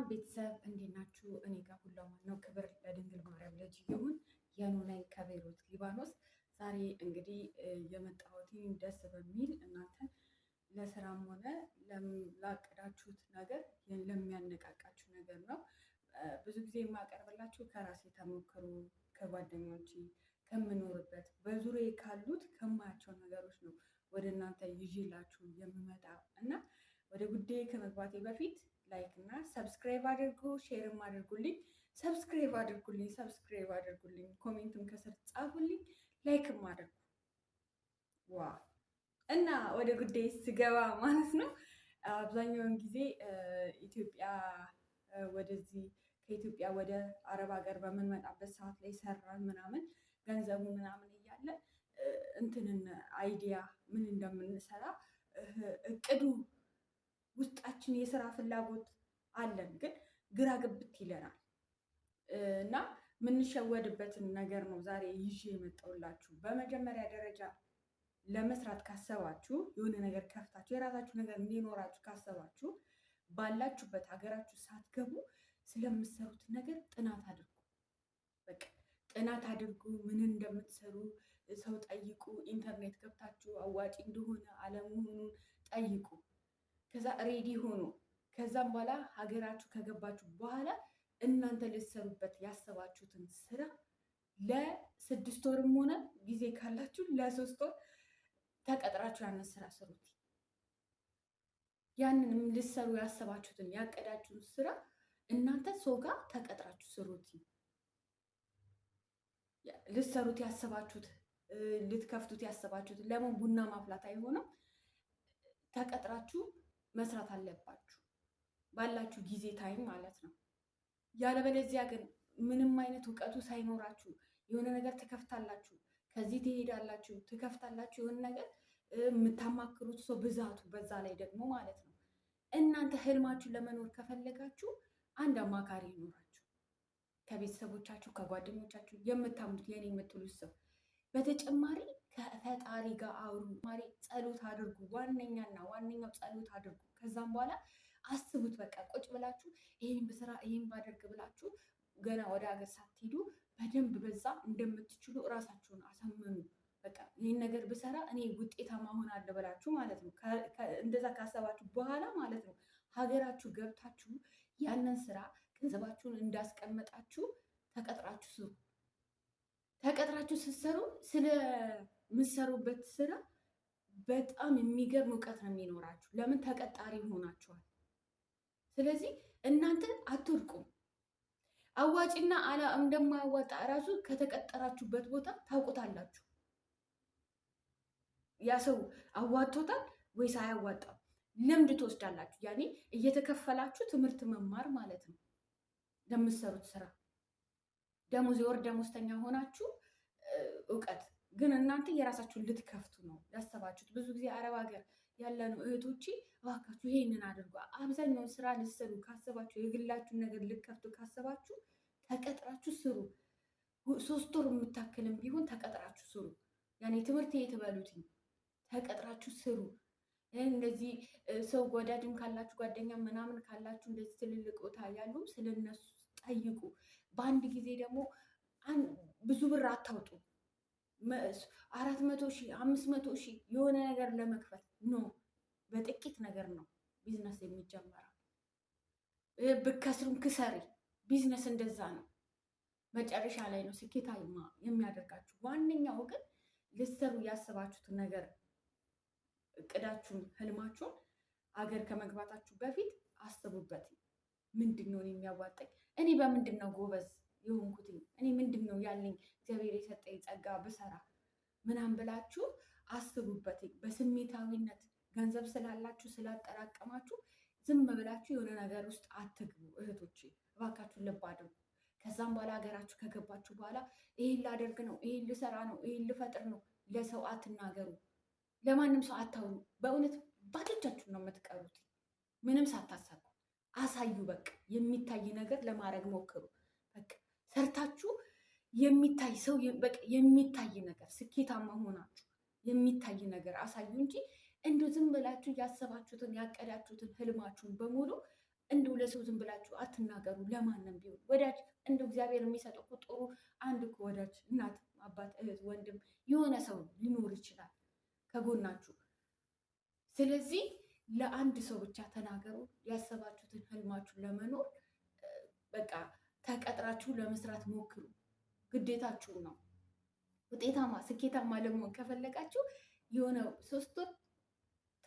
ቤተሰብ እንዴት ናችሁ? እኔ ጋር ሁሉ አማን ነው። ክብር ለድንግል ማርያም ልጅ ይሁን። የኑነኝ ከቤይሩት ሊባኖስ። ዛሬ እንግዲህ የመጣሁት ደስ በሚል እናንተን ለስራም ሆነ ላቀዳችሁት ነገር ለሚያነቃቃችሁ ነገር ነው። ብዙ ጊዜ የማቀርብላችሁ ከራሴ ተሞክሮ፣ ከጓደኞቼ፣ ከምኖርበት በዙሪያዬ ካሉት ከማያቸው ነገሮች ነው ወደ እናንተ ይዤላችሁ የምመጣ እና ወደ ጉዳይ ከመግባቴ በፊት ላይክ እና ሰብስክራይብ አድርጉ፣ ሼርም አድርጉልኝ። ሰብስክራይብ አድርጉልኝ፣ ኮሜንትም ከስር ጻፉልኝ፣ ላይክም አድርጉ። ዋ እና ወደ ጉዳይ ስገባ ማለት ነው አብዛኛውን ጊዜ ኢትዮጵያ ወደዚህ ከኢትዮጵያ ወደ አረብ ሀገር በምንመጣበት ሰዓት ላይ ሰራን ምናምን ገንዘቡ ምናምን እያለ እንትንን አይዲያ ምን እንደምንሰራ እቅዱ ውስጣችን የስራ ፍላጎት አለን፣ ግን ግራ ገብት ይለናል እና የምንሸወድበትን ነገር ነው ዛሬ ይዤ የመጣሁላችሁ። በመጀመሪያ ደረጃ ለመስራት ካሰባችሁ፣ የሆነ ነገር ከፍታችሁ የራሳችሁ ነገር እንዲኖራችሁ ካሰባችሁ፣ ባላችሁበት ሀገራችሁ ሳትገቡ ስለምትሰሩት ነገር ጥናት አድርጉ። በቃ ጥናት አድርጉ። ምን እንደምትሰሩ ሰው ጠይቁ። ኢንተርኔት ገብታችሁ አዋጭ እንደሆነ አለመሆኑን ጠይቁ። ከዛ ሬዲ ሆኖ ከዛም በኋላ ሀገራችሁ ከገባችሁ በኋላ እናንተ ልትሰሩበት ያሰባችሁትን ስራ ለ6 ወርም ሆነ ጊዜ ካላችሁ ለ3 ወር ተቀጥራችሁ ያንን ስራ ስሩት። ያንን ልትሰሩ ያሰባችሁትን ያቀዳችሁን ስራ እናንተ ሰው ጋር ተቀጥራችሁ ስሩት። ልትሰሩት ያሰባችሁት ልትከፍቱት ያሰባችሁት ለምን ቡና ማፍላት አይሆንም? ተቀጥራችሁ መስራት አለባችሁ ባላችሁ ጊዜ ታይም ማለት ነው። ያለበለዚያ ግን ምንም አይነት እውቀቱ ሳይኖራችሁ የሆነ ነገር ትከፍታላችሁ፣ ከዚህ ትሄዳላችሁ፣ ትከፍታላችሁ የሆነ ነገር የምታማክሩት ሰው ብዛቱ በዛ ላይ ደግሞ ማለት ነው። እናንተ ህልማችሁ ለመኖር ከፈለጋችሁ አንድ አማካሪ ይኖራችሁ፣ ከቤተሰቦቻችሁ ከጓደኞቻችሁ የምታምኑት የኔ የምትሉት ሰው። በተጨማሪ ከፈጣሪ ጋር አውሩ፣ ጸሎት አድርጉ። ዋነኛና ዋነኛው ጸሎት አድርጉ። ከዛም በኋላ አስቡት። በቃ ቁጭ ብላችሁ ይሄን ብስራ ይሄን ባደርግ ብላችሁ ገና ወደ ሀገር ሳትሄዱ በደንብ በዛ እንደምትችሉ እራሳችሁን አሳምኑ። በቃ ይህን ነገር ብሰራ እኔ ውጤታማ ሆናለሁ ብላችሁ ማለት ነው። እንደዛ ካሰባችሁ በኋላ ማለት ነው ሀገራችሁ ገብታችሁ ያንን ስራ ገንዘባችሁን እንዳስቀመጣችሁ ተቀጥራችሁ ስሩ። ተቀጥራችሁ ስትሰሩ ስለምትሰሩበት ስራ በጣም የሚገርም እውቀት ነው የሚኖራችሁ። ለምን ተቀጣሪ ሆናችኋል። ስለዚህ እናንተ አትወድቁም። አዋጭና እንደማያዋጣ እራሱ ከተቀጠራችሁበት ቦታ ታውቁታላችሁ። ያ ሰው አዋጥቶታል ወይስ አያዋጣም? ልምድ ትወስዳላችሁ። ያኔ እየተከፈላችሁ ትምህርት መማር ማለት ነው ለምትሰሩት ስራ። ደሞዝ የወር ደሞዝተኛ ሆናችሁ እውቀት ግን እናንተ የራሳችሁን ልትከፍቱ ነው ያሰባችሁት። ብዙ ጊዜ አረብ ሀገር ያለነው እህቶቼ እባካችሁ ይሄንን አድርጉ። አብዛኛውን ስራ ልትሰሩ ካሰባችሁ፣ የግላችሁን ነገር ልትከፍቱ ካሰባችሁ ተቀጥራችሁ ስሩ። 3 ወር የምታክልም ቢሆን ተቀጥራችሁ ስሩ። ያኔ ትምህርት የተበሉትኝ ተቀጥራችሁ ስሩ። እንደዚህ ሰው ወዳጅም ካላችሁ ጓደኛ ምናምን ካላችሁ እንደዚህ ትልልቅ ቦታ ያሉ ስለነሱ ጠይቁ። በአንድ ጊዜ ደግሞ ብዙ ብር አታውጡ። 400,000 500,000 የሆነ ነገር ለመክፈት ኖ። በጥቂት ነገር ነው ቢዝነስ የሚጀመረው። ብከስሩም ክሰሪ። ቢዝነስ እንደዛ ነው። መጨረሻ ላይ ነው ስኬታማ የሚያደርጋችሁ። ዋነኛው ግን ልትሰሩ ያሰባችሁትን ነገር እቅዳችሁን፣ ህልማችሁን አገር ከመግባታችሁ በፊት አስቡበት። ምንድን ነው የሚያዋጣኝ? እኔ በምንድን ነው ጎበዝ የሆንኩትኝ? እኔ ምንድን ነው ያለኝ እግዚአብሔር የሰጠኝ ጸጋ ብሰራ ምናምን ብላችሁ አስቡበት። በስሜታዊነት ገንዘብ ስላላችሁ ስላጠራቀማችሁ ዝም ብላችሁ የሆነ ነገር ውስጥ አትግቡ እህቶቼ፣ እባካችሁ ልብ አድርጉ። ከዛም በኋላ ሀገራችሁ ከገባችሁ በኋላ ይሄን ላደርግ ነው፣ ይሄን ልሰራ ነው፣ ይሄን ልፈጥር ነው፣ ለሰው አትናገሩ፣ ለማንም ሰው አታውሩ። በእውነት ባዶቻችሁን ነው የምትቀሩት። ምንም ሳታሳቁ አሳዩ። በቃ የሚታይ ነገር ለማድረግ ሞክሩ። በቃ ሰርታችሁ የሚታይ ሰው በቃ የሚታይ ነገር ስኬታማ ሆናችሁ የሚታይ ነገር አሳዩ እንጂ እንደው ዝም ብላችሁ ያሰባችሁትን ያቀዳችሁትን ህልማችሁን በሙሉ እንደው ለሰው ዝም ብላችሁ አትናገሩ። ለማንም ቢሆን ወዳጅ እንደው እግዚአብሔር የሚሰጠው እኮ ጥሩ አንድ እኮ ወዳጅ እናት፣ አባት፣ እህት፣ ወንድም የሆነ ሰው ሊኖር ይችላል ከጎናችሁ። ስለዚህ ለአንድ ሰው ብቻ ተናገሩ። ያሰባችሁትን ህልማችሁን ለመኖር በቃ ተቀጥራችሁ ለመስራት ሞክሩ። ግዴታችሁ ነው። ውጤታማ ስኬታማ ለመሆን ከፈለጋችሁ የሆነ 3 ወር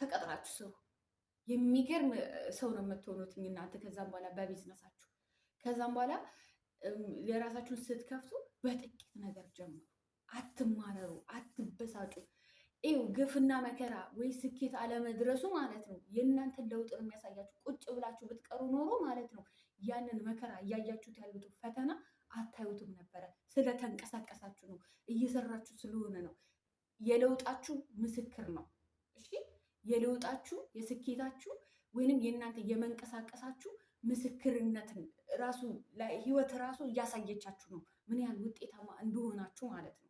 ተቀጥራችሁ ስሩ። የሚገርም ሰው ነው የምትሆኑት እናንተ። ከዛም በኋላ በቢዝነሳችሁ ከዛም በኋላ የራሳችሁን ስትከፍቱ በጥቂት ነገር ጀምሩ። አትማረሩ፣ አትበሳጩ። ይኸው ግፍና መከራ ወይ ስኬት አለመድረሱ ማለት ነው የእናንተን ለውጥ ነው የሚያሳያችሁ። ቁጭ ብላችሁ ብትቀሩ ኖሮ ማለት ነው ያንን መከራ እያያችሁት ያሉት ፈተና አታዩትም ነበረ። ስለተንቀሳቀሳችሁ ነው፣ እየሰራችሁ ስለሆነ ነው። የለውጣችሁ ምስክር ነው። እሺ፣ የለውጣችሁ የስኬታችሁ ወይንም የእናንተ የመንቀሳቀሳችሁ ምስክርነትን ራሱ ህይወት ራሱ እያሳየቻችሁ ነው ምን ያህል ውጤታማ እንደሆናችሁ ማለት ነው።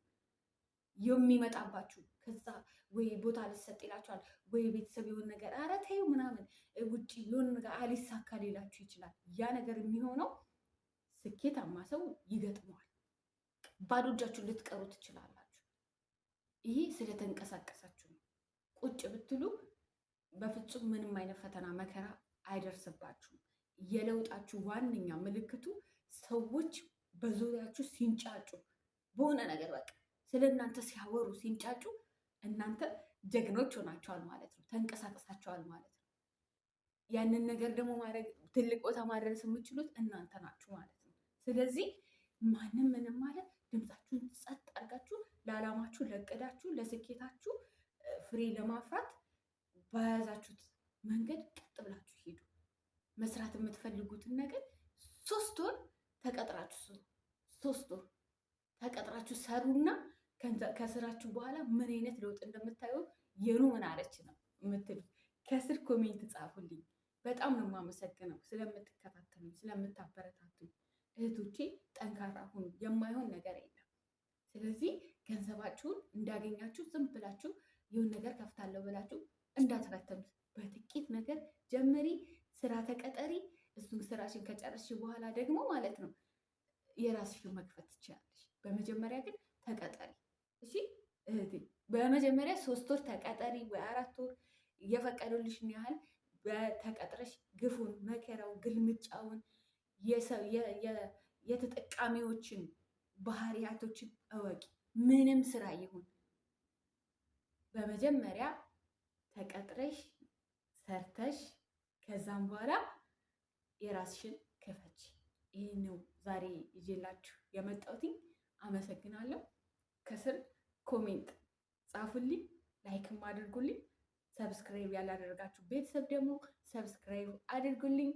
የሚመጣባችሁ ከዛ ወይ ቦታ ሊሰጥ ይላችኋል፣ ወይ ቤተሰብ የሆነ ነገር ኧረ ተይው ምናምን ውጭ የሆነ ነገር አሊሳካ ሊላችሁ ይችላል። ያ ነገር የሚሆነው ስኬታማ ሰው ይገጥመዋል። ባዶ እጃችሁን ልትቀሩ ትችላላችሁ። ይሄ ስለተንቀሳቀሳችሁ ነው። ቁጭ ብትሉ በፍጹም ምንም አይነት ፈተና መከራ አይደርስባችሁም። የለውጣችሁ ዋነኛ ምልክቱ ሰዎች በዙሪያችሁ ሲንጫጩ በሆነ ነገር በቃ ስለ እናንተ ሲያወሩ ሲንጫጩ እናንተ ጀግኖች ሆናችኋል ማለት ነው። ተንቀሳቅሳችኋል ማለት ነው። ያንን ነገር ደግሞ ማድረግ ትልቅ ቦታ ማድረስ የምችሉት እናንተ ናችሁ ማለት ነው። ስለዚህ ማንም ምንም ማለት ድምፃችሁን ጸጥ አድርጋችሁ ለዓላማችሁ፣ ለእቅዳችሁ፣ ለስኬታችሁ ፍሬ ለማፍራት በያዛችሁት መንገድ ቀጥ ብላችሁ ሂዱ። መስራት የምትፈልጉትን ነገር 3 ወር ተቀጥራችሁ ስሩ። 3 ወር ተቀጥራችሁ ሰሩና ከስራችሁ በኋላ ምን አይነት ለውጥ እንደምታዩ የኑ ምን አለች ነው የምትሉ ከስር ኮሜንት ጻፉልኝ። በጣም ነው የማመሰግነው ስለምትከታተሉኝ፣ ስለምታበረታቱኝ። እህቶቼ ጠንካራ ሁኑ። የማይሆን ነገር የለም። ስለዚህ ገንዘባችሁን እንዳገኛችሁ ዝም ብላችሁ ይሁን ነገር ከፍታለሁ ብላችሁ እንዳትፈተኑት። በጥቂት ነገር ጀምሪ፣ ስራ ተቀጠሪ። እሱን ስራሽን ከጨረስሽ በኋላ ደግሞ ማለት ነው የራስሽን መክፈት ትችላለሽ። በመጀመሪያ ግን ተቀጠሪ። እሺ እህቴ፣ በመጀመሪያ 3 ወር ተቀጠሪ ወይ 4 ወር እየፈቀዱልሽን ያህል በተቀጥረሽ ግፉን፣ መከራው፣ ግልምጫውን የተጠቃሚዎችን ባህሪያቶችን እወቂ። ምንም ስራ ይሁን በመጀመሪያ ተቀጥረሽ ሰርተሽ ከዛም በኋላ የራስሽን ክፈች። ይህ ነው ዛሬ ይዤላችሁ የመጣሁት። አመሰግናለሁ። ከስር ኮሜንት ጻፉልኝ፣ ላይክም አድርጉልኝ። ሰብስክራይብ ያላደረጋችሁ ቤተሰብ ደግሞ ሰብስክራይብ አድርጉልኝ።